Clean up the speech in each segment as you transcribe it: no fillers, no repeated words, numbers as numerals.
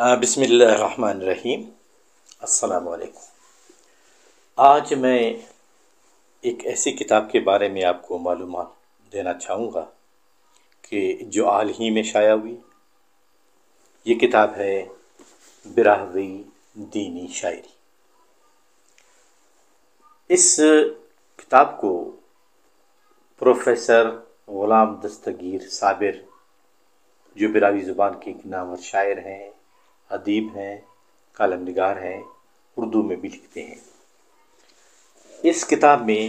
بسم اللہ الرحمن الرحیم۔ السلام علیکم۔ آج میں ایک ایسی کتاب کے بارے میں آپ کو معلومات دینا چاہوں گا کہ جو حال ہی میں شائع ہوئی۔ یہ کتاب ہے براہوی دینی شاعری۔ اس کتاب کو پروفیسر غلام دستگیر صابر، جو براہوی زبان کے ایک نامور شاعر ہیں، ادیب ہیں، کالم نگار ہیں، اردو میں بھی لکھتے ہیں۔ اس کتاب میں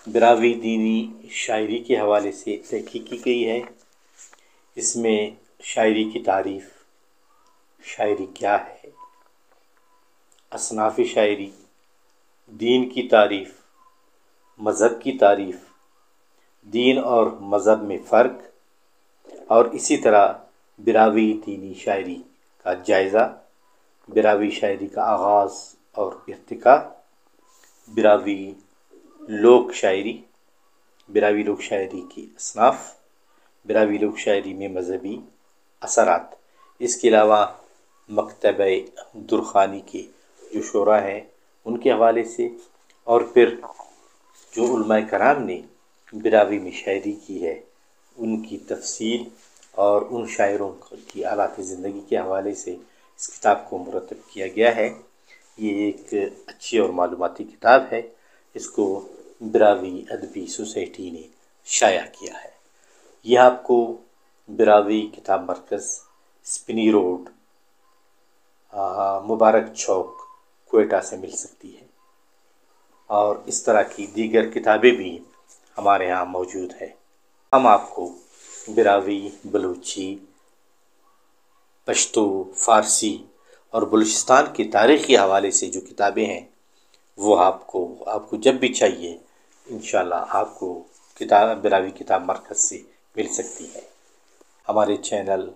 براہوی دینی شاعری کے حوالے سے تحقیق کی گئی ہے۔ اس میں شاعری کی تعریف، شاعری کیا ہے، اصناف شاعری، دین کی تعریف، مذہب کی تعریف، دین اور مذہب میں فرق، اور اسی طرح براہوی دینی شاعری کا جائزہ، براہوی شاعری کا آغاز اور ارتقاء، براہوی لوک شاعری، براہوی لوک شاعری کی اصناف، براہوی لوک شاعری میں مذہبی اثرات، اس کے علاوہ مکتبہ درخانی کے جو شعراء ہیں ان کے حوالے سے، اور پھر جو علماء کرام نے براہوی میں شاعری کی ہے ان کی تفصیل اور ان شاعروں کی حالات زندگی کے حوالے سے اس کتاب کو مرتب کیا گیا ہے۔ یہ ایک اچھی اور معلوماتی کتاب ہے۔ اس کو براہوی ادبی سوسائٹی نے شائع کیا ہے۔ یہ آپ کو براہوی کتاب مرکز، اسپنی روڈ، مبارک چوک، کوئٹہ سے مل سکتی ہے، اور اس طرح کی دیگر کتابیں بھی ہمارے ہاں موجود ہے۔ ہم آپ کو براہوی، بلوچی، پشتو، فارسی اور بلوچستان کی تاریخ کے حوالے سے جو کتابیں ہیں وہ آپ کو جب بھی چاہیے انشاءاللہ آپ کو براہوی کتاب مرکز سے مل سکتی ہے۔ ہمارے چینل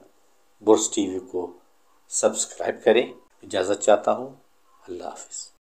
برس ٹی وی کو سبسکرائب کریں۔ اجازت چاہتا ہوں۔ اللہ حافظ۔